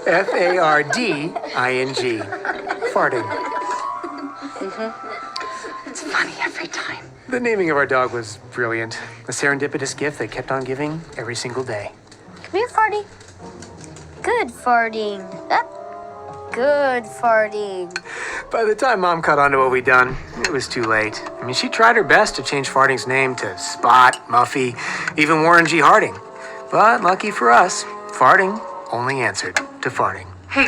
F-A-R-D-I-N-G. Farding. It's funny every time. The naming of our dog was brilliant. A serendipitous gift that kept on giving every single day. Come here, Farding. Good farding. Good farding. By the time Mom caught on to what we'd done, it was too late. I mean, she tried her best to change Farding's name to Spot, Muffy, even Warren G. Harding. But lucky for us, Farding only answered to Farding.